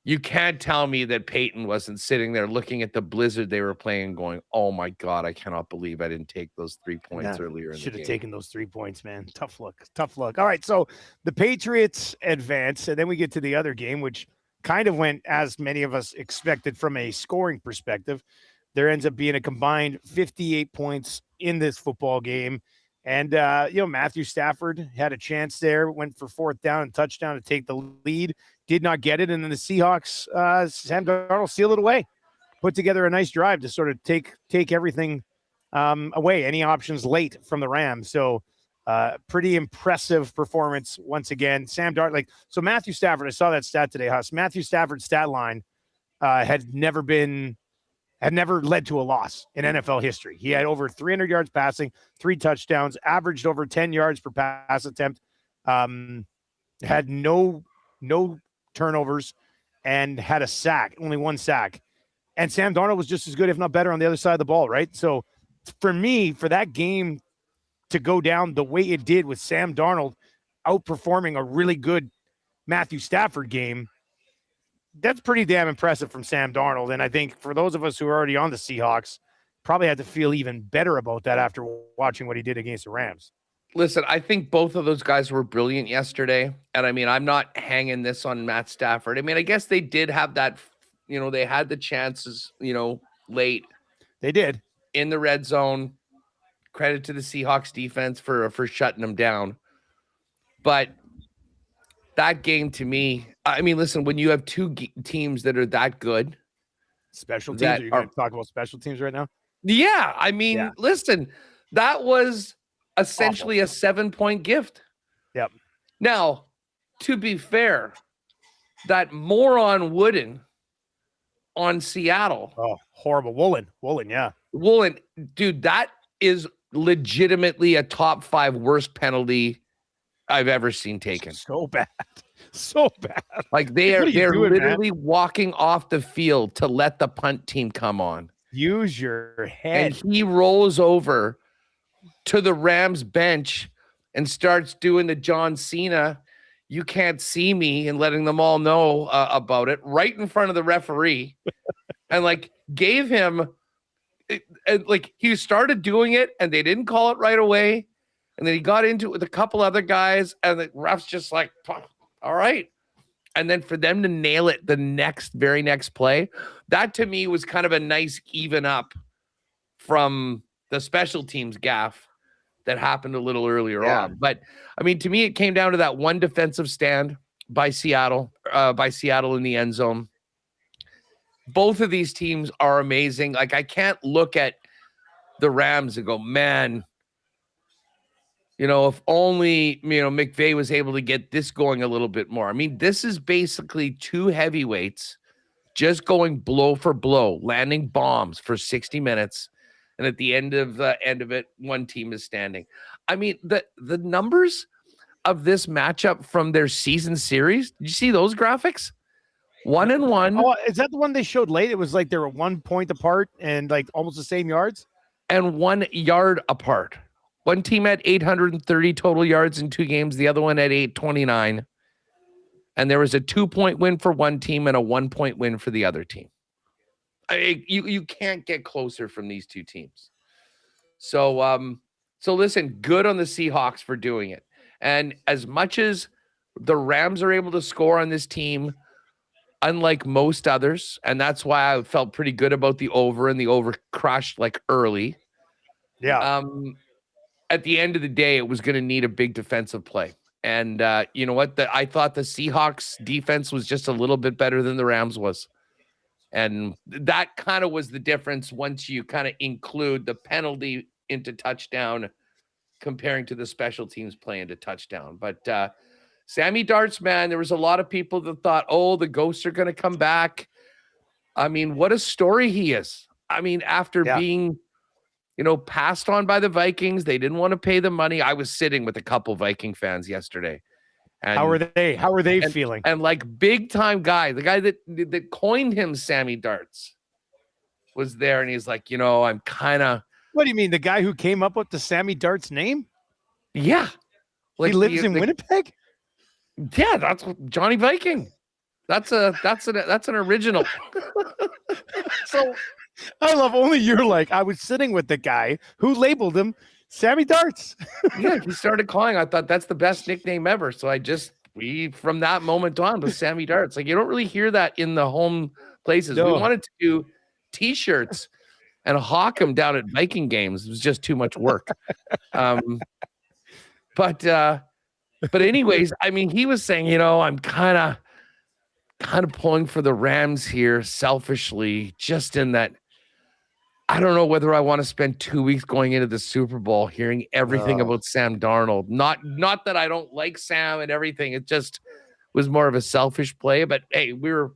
you can't tell me that Peyton wasn't sitting there looking at the blizzard they were playing going, oh my God, I cannot believe I didn't take those 3 points earlier in the game. Should have taken those 3 points, man. Tough luck. All right, so the Patriots advance, and then we get to the other game, which kind of went as many of us expected from a scoring perspective. There ends up being a combined 58 points in this football game. And, Matthew Stafford had a chance there, went for 4th down and touchdown to take the lead, did not get it. And then the Seahawks, Sam Darnold sealed it away, put together a nice drive to sort of take everything away, any options late from the Rams. So pretty impressive performance once again. Sam Darnold, so Matthew Stafford, I saw that stat today, Huss. Matthew Stafford's stat line had never led to a loss in NFL history. He had over 300 yards passing, 3 touchdowns, averaged over 10 yards per pass attempt, had no turnovers, and had a sack, only 1 sack. And Sam Darnold was just as good, if not better, on the other side of the ball, right? So for me, for that game to go down the way it did with Sam Darnold outperforming a really good Matthew Stafford game, that's pretty damn impressive from Sam Darnold. And I think for those of us who are already on the Seahawks, probably had to feel even better about that after watching what he did against the Rams. Listen, I think both of those guys were brilliant yesterday. And I mean, I'm not hanging this on Matt Stafford. I mean, I guess they did have that, they had the chances, late. They did. In the red zone. Credit to the Seahawks defense for shutting them down. But that game to me, I mean, listen, when you have 2 teams that are that good. Special teams? Are you going to talk about special teams right now? Yeah. I mean, listen, that was essentially a 7-point gift. Yep. Now, to be fair, that moron Wooden on Seattle. Oh, horrible. Woolen, yeah. Woolen, dude, that is legitimately a top 5 worst penalty I've ever seen taken. So bad. Like they're literally walking off the field to let the punt team come on. Use your head. And he rolls over to the Rams bench and starts doing the John Cena, you can't see me, and letting them all know about it right in front of the referee. And gave him, he started doing it and they didn't call it right away. And then he got into it with a couple other guys, and the ref's just like, all right. and then for them to nail it the very next play, that to me was kind of a nice even up from the special teams gaffe that happened a little earlier on. But I mean, to me, it came down to that one defensive stand by Seattle in the end zone. Both of these teams are amazing. Like, I can't look at the Rams and go, man, if only, McVay was able to get this going a little bit more. I mean, this is basically two heavyweights just going blow for blow, landing bombs for 60 minutes. And at the end of it, one team is standing. I mean, the numbers of this matchup from their season series, did you see those graphics? 1-1. Oh, is that the one they showed late? It was like they were 1 point apart and like almost the same yards? And 1 yard apart. One team had 830 total yards in 2 games. The other one had 829. And there was a 2-point win for one team and a 1-point win for the other team. You can't get closer from these two teams. So listen, good on the Seahawks for doing it. And as much as the Rams are able to score on this team, unlike most others, and that's why I felt pretty good about the over, and the over crushed like early. Yeah. At the end of the day, it was going to need a big defensive play. And you know what? I thought the Seahawks defense was just a little bit better than the Rams was. And that kind of was the difference once you kind of include the penalty into touchdown comparing to the special teams play into touchdown. But Sammy Darts, man, there was a lot of people that thought, oh, the ghosts are going to come back. I mean, what a story he is. I mean, after being, passed on by the Vikings, they didn't want to pay the money. I was sitting with a couple Viking fans yesterday. And, How are they feeling? And like big time guy, the guy that coined him Sammy Darts was there. And he's like, I'm kind of. What do you mean? The guy who came up with the Sammy Darts name? Yeah. Like he lives in Winnipeg? Yeah, that's Johnny Viking. That's an original. So I love only you're like, I was sitting with the guy who labeled him Sammy Darts. Yeah, he started calling. I thought that's the best nickname ever. So we from that moment on was Sammy Darts. Like, you don't really hear that in the home places. No. We wanted to do T-shirts and hawk them down at Viking games. It was just too much work. But anyways, I mean, he was saying, I'm kind of pulling for the Rams here selfishly, just in that I don't know whether I want to spend 2 weeks going into the Super Bowl hearing everything about Sam Darnold. Not that I don't like Sam and everything. It just was more of a selfish play. But hey, we were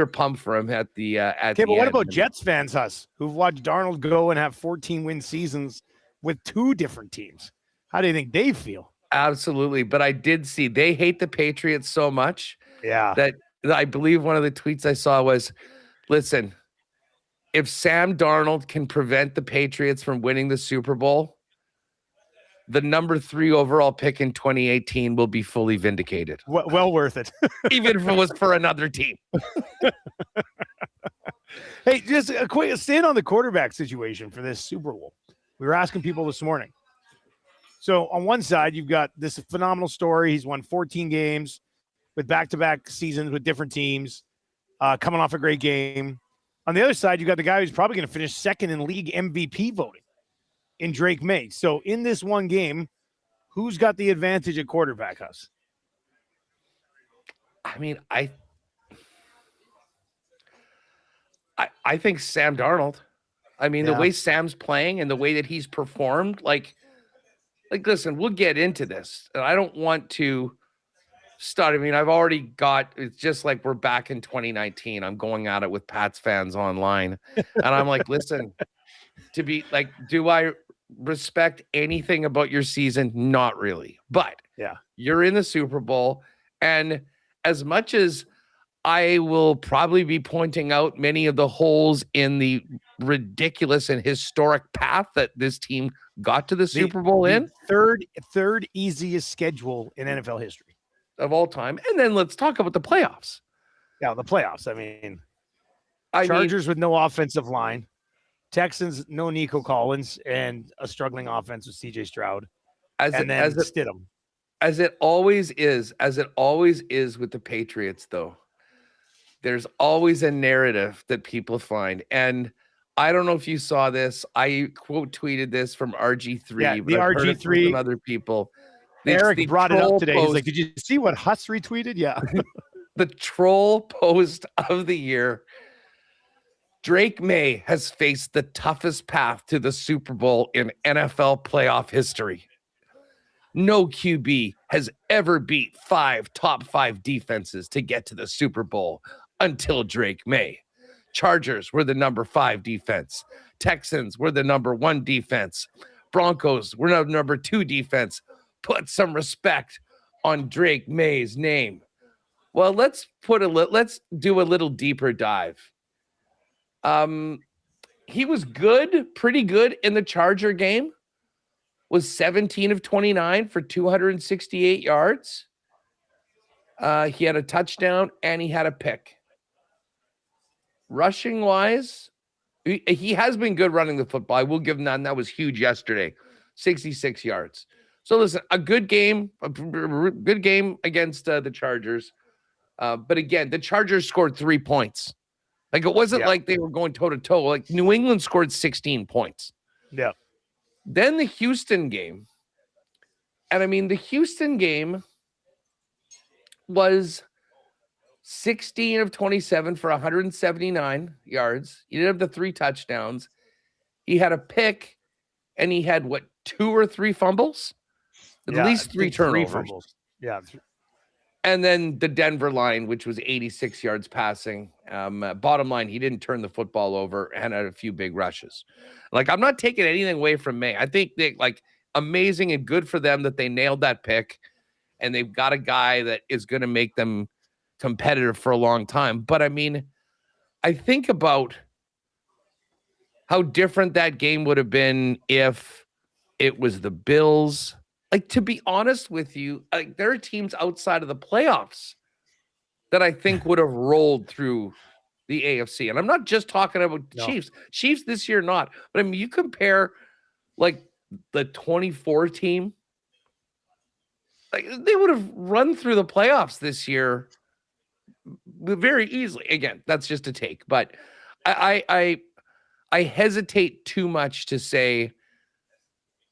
pumped for him at the Okay, but what about Jets fans, who've watched Darnold go and have 14-win seasons with 2 different teams? How do you think they feel? Absolutely. But I did see they hate the Patriots so much that I believe one of the tweets I saw was, listen, if Sam Darnold can prevent the Patriots from winning the Super Bowl, the number 3 overall pick in 2018 will be fully vindicated. Well worth it. Even if it was for another team. Hey, just a quick stand on the quarterback situation for this Super Bowl. We were asking people this morning. So on one side, you've got this phenomenal story. He's won 14 games with back-to-back seasons with different teams, coming off a great game. On the other side, you got the guy who's probably going to finish second in league MVP voting in Drake May. So in this one game, who's got the advantage at quarterback, Huss? I mean, I think Sam Darnold. I mean, the way Sam's playing and the way that he's performed, like listen, we'll get into this. And I don't want to start. I mean, I've already got, it's just like we're back in 2019. I'm going at it with Pats fans online. And I'm like, listen, to be like, do I respect anything about your season? Not really. But you're in the Super Bowl. And as much as I will probably be pointing out many of the holes in the ridiculous and historic path that this team got to the Super Bowl in. Third easiest schedule in NFL history of all time. And then let's talk about the playoffs. Yeah, the playoffs. I mean, Chargers with no offensive line, Texans, no Nico Collins, and a struggling offense with CJ Stroud. And then Stidham. As it always is with the Patriots, though, there's always a narrative that people find. And I don't know if you saw this. I quote tweeted this from RG3. Yeah, the but I've heard it from RG3. other people. Eric brought it up today. Post, He's like, did you see what Huss retweeted? Yeah. The troll post of the year. Drake May has faced the toughest path to the Super Bowl in NFL playoff history. No QB has ever beat top five defenses to get to the Super Bowl until Drake May. Chargers were the number 5 defense. Texans were the number 1 defense. Broncos were the number 2 defense. Put some respect on Drake May's name. Well, let's do a little deeper dive. He was good, pretty good in the Charger game. Was 17 of 29 for 268 yards. He had a touchdown and he had a pick. Rushing wise, he has been good running the football. I will give him that. And that was huge yesterday. 66 yards. So listen, a good game against the Chargers. But again, the Chargers scored 3 points. Like it wasn't like they were going toe to toe. Like New England scored 16 points. Yeah. Then the Houston game. And I mean, the Houston game was 16 of 27 for 179 yards. He didn't have the 3 touchdowns. He had a pick and he had 2 or 3 fumbles? At least 3 turnovers. 3 fumbles. Yeah. And then the Denver line, which was 86 yards passing. Bottom line, he didn't turn the football over and had a few big rushes. Like, I'm not taking anything away from May. I think they amazing and good for them that they nailed that pick and they've got a guy that is going to make them competitive for a long time. But I mean, I think about how different that game would have been if it was the Bills. Like, to be honest with you, there are teams outside of the playoffs that I think would have rolled through the AFC. And I'm not just talking about the Chiefs. Chiefs this year, not. But I mean, you compare like the 24 team, like they would have run through the playoffs this year very easily. Again, that's just a take. But I hesitate too much to say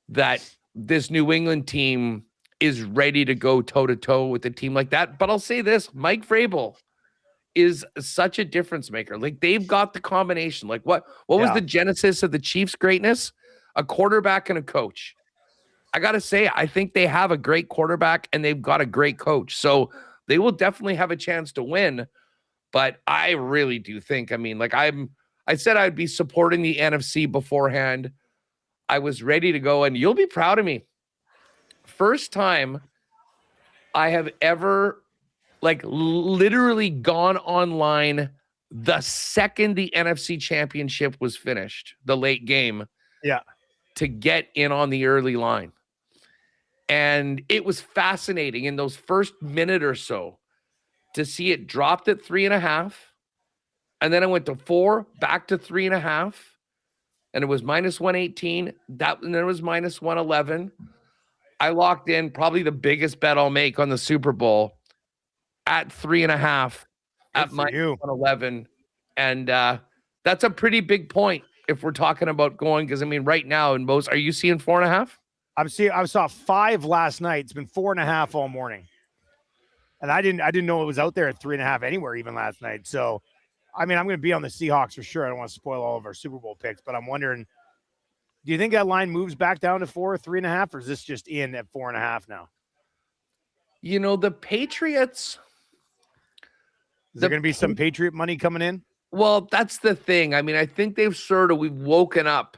that this New England team is ready to go toe-to-toe with a team like that. But I'll say this, Mike Vrabel is such a difference maker. Like, they've got the combination. Like, what was the genesis of the Chiefs' greatness? A quarterback and a coach. I got to say, I think they have a great quarterback and they've got a great coach. So they will definitely have a chance to win. But I really do think, I mean, like I said I'd be supporting the NFC beforehand. I was ready to go, and you'll be proud of me. First time I have ever, like, literally gone online the second the NFC Championship was finished, the late game, to get in on the early line. And it was fascinating in those first minute or so to see it dropped at 3.5, and then it went to 4, back to 3.5. And it was minus 118. And then it was minus 111. I locked in probably the biggest bet I'll make on the Super Bowl at 3.5 at minus 111. And that's a pretty big point if we're talking about going, because I mean, right now in most, are you seeing 4.5? I saw 5 last night. It's been 4.5 all morning. And I didn't know it was out there at 3.5 anywhere even last night. So I mean, I'm going to be on the Seahawks for sure. I don't want to spoil all of our Super Bowl picks, but I'm wondering, do you think that line moves back down to 4, 3.5, or is this just in at 4.5 now? You know, the Patriots. Is there going to be some Patriot money coming in? Well, that's the thing. I mean, I think we've woken up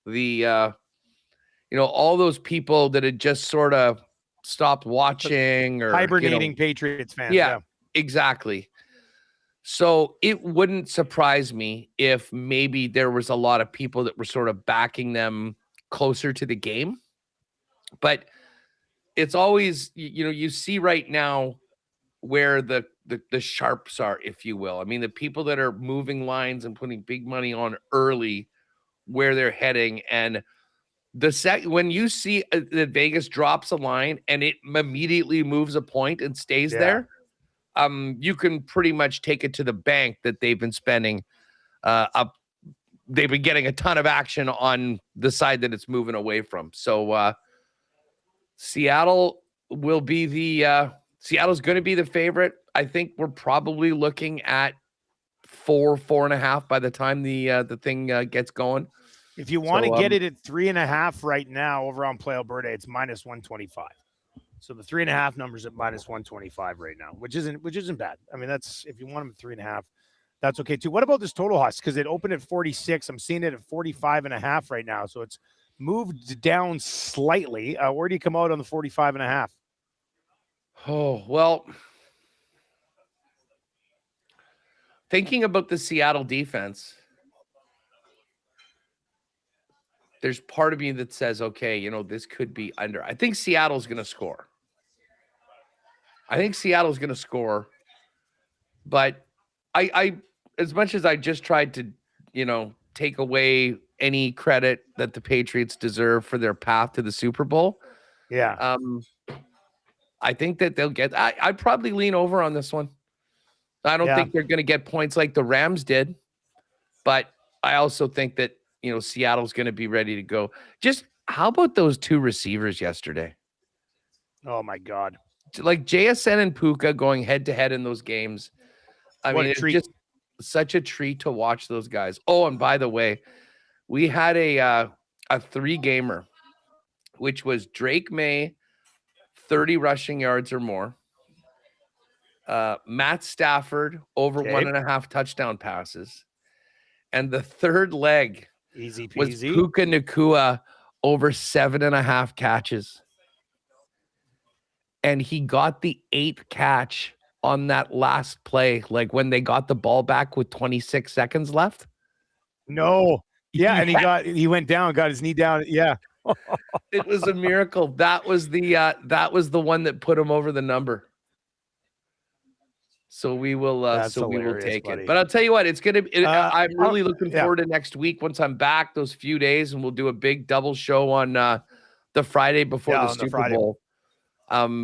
the, all those people that had just sort of stopped watching or hibernating Patriots fans. Yeah, exactly. So it wouldn't surprise me if maybe there was a lot of people that were sort of backing them closer to the game. But it's always, you see right now where the sharps are, if you will. I mean, the people that are moving lines and putting big money on early, where they're heading. And when you see that Vegas drops a line and it immediately moves a point and stays there, you can pretty much take it to the bank that they've been spending they've been getting a ton of action on the side that it's moving away from. So Seattle will be Seattle's going to be the favorite. I think we're probably looking at 4.5 by the time the thing gets going. If you want to get it at 3.5 right now over on Play Alberta, it's -125. So the 3.5 numbers at -125 right now, which isn't bad. I mean, that's if you want them at 3.5, that's okay too. What about this total, Huss? Because it opened at 46. I'm seeing it at 45.5 right now. So it's moved down slightly. Where do you come out on the 45.5? Oh, well, thinking about the Seattle defense, there's part of me that says, okay, this could be under. I think Seattle's going to score. But I as much as I just tried to, take away any credit that the Patriots deserve for their path to the Super Bowl. Yeah. I think that they'll get, I'd probably lean over on this one. I don't think they're going to get points like the Rams did, but I also think that, Seattle's going to be ready to go. Just how about those two receivers yesterday? Oh my God. Like JSN and Puka going head to head in those games. I mean, it's just such a treat to watch those guys. Oh, and by the way, we had a 3-gamer, which was Drake May, 30 rushing yards or more. Matt Stafford over 1.5 touchdown passes. And the third leg was Puka Nacua over 7.5 catches. And he got the 8th catch on that last play, like when they got the ball back with 26 seconds left. No. Yeah, and he went down, got his knee down. Yeah. It was a miracle. That was the one that put him over the number. So we will take it. But I'll tell you what, it's gonna. I'm really looking forward to next week once I'm back. Those few days, and we'll do a big double show on the Friday before the Super Bowl.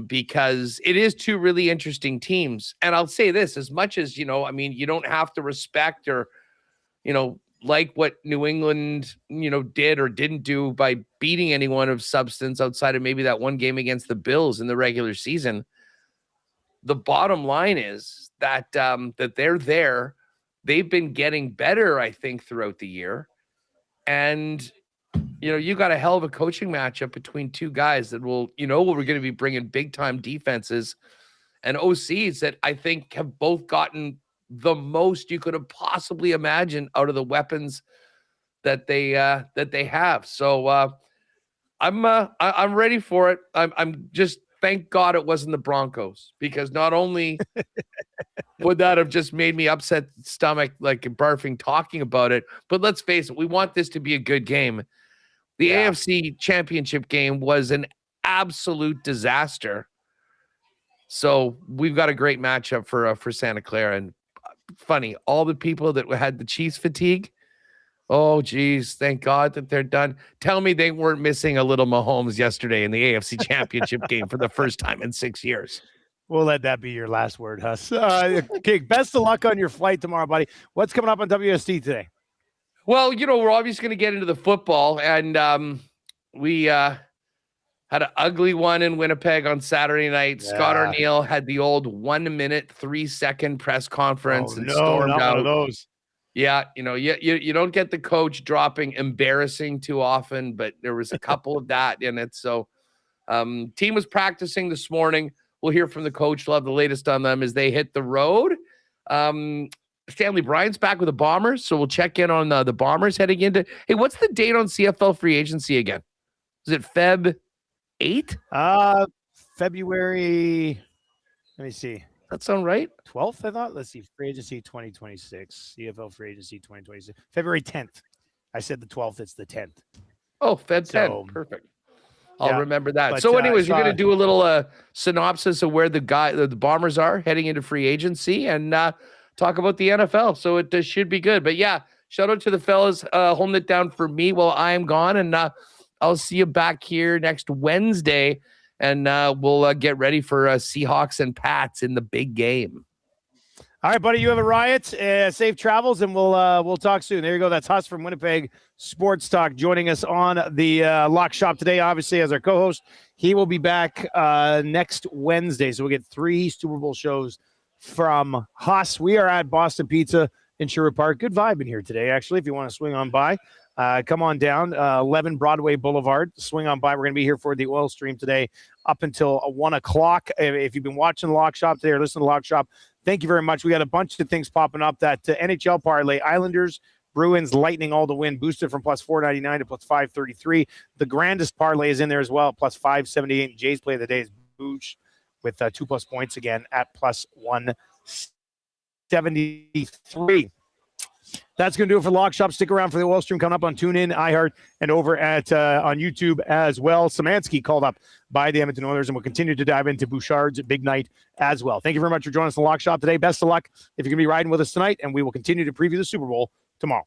Because it is two really interesting teams, and I'll say this: as much as you don't have to respect or, like what New England, did or didn't do by beating anyone of substance outside of maybe that one game against the Bills in the regular season. The bottom line is that that they're there. They've been getting better, I think, throughout the year. And, you got a hell of a coaching matchup between two guys that will, we're going to be bringing big-time defenses and OCs that I think have both gotten the most you could have possibly imagined out of the weapons that they have. So I'm ready for it. I'm just thank God it wasn't the Broncos, because not only would that have just made me upset stomach, like barfing talking about it, but let's face it, we want this to be a good game. The AFC Championship game was an absolute disaster. So we've got a great matchup for Santa Clara. And funny, all the people that had the Chiefs fatigue, oh, geez, thank God that they're done. Tell me they weren't missing a little Mahomes yesterday in the AFC Championship game for the first time in 6 years. We'll let that be your last word, Huss. Okay, best of luck on your flight tomorrow, buddy. What's coming up on WST today? Well, we're obviously going to get into the football, and we had an ugly one in Winnipeg on Saturday night. Yeah. Scott Arniel had the old 1 minute, 3 second press conference and stormed out. One of those. Yeah, you don't get the coach dropping embarrassing too often, but there was a couple of that in it. So team was practicing this morning. We'll hear from the coach. We'll have the latest on them as they hit the road. Stanley Bryant's back with the Bombers, so we'll check in on the Bombers heading into – hey, what's the date on CFL free agency again? Is it Feb 8? February – let me see. That sound right? 12th, I thought. Let's see. Free agency 2026. CFL free agency 2026. February 10th. I said the 12th. It's the 10th. Oh, Feb 10. Perfect. I'll remember that. But, so anyways, we're going to do a little synopsis of where the Bombers are heading into free agency and talk about the NFL. So it should be good. But yeah, shout out to the fellas holding it down for me while I am gone. And I'll see you back here next Wednesday, and we'll get ready for Seahawks and Pats in the big game. All right, buddy, you have a riot. Safe travels, and we'll talk soon. There you go. That's Huss from Winnipeg Sports Talk joining us on the Lock Shop today, obviously, as our co-host. He will be back next Wednesday, so we'll get 3 Super Bowl shows from Huss. We are at Boston Pizza in Sherwood Park. Good vibe in here today, actually, if you want to swing on by. Come on down, 11 Broadway Boulevard. Swing on by. We're going to be here for the oil stream today up until 1 o'clock. If you've been watching the Lock Shop today or listening to the Lock Shop, thank you very much. We got a bunch of things popping up. That NHL parlay, Islanders, Bruins, Lightning, all to win, boosted from plus 499 to plus 533. The grandest parlay is in there as well, plus 578. Jay's play of the day is Booch with 2+ points again at plus 173. That's going to do it for Lock Shop. Stick around for the oil stream coming up on TuneIn, iHeart, and over at on YouTube as well. Szymanski called up by the Edmonton Oilers, and we'll continue to dive into Bouchard's big night as well. Thank you very much for joining us on the Lock Shop today. Best of luck if you're going to be riding with us tonight, and we will continue to preview the Super Bowl tomorrow.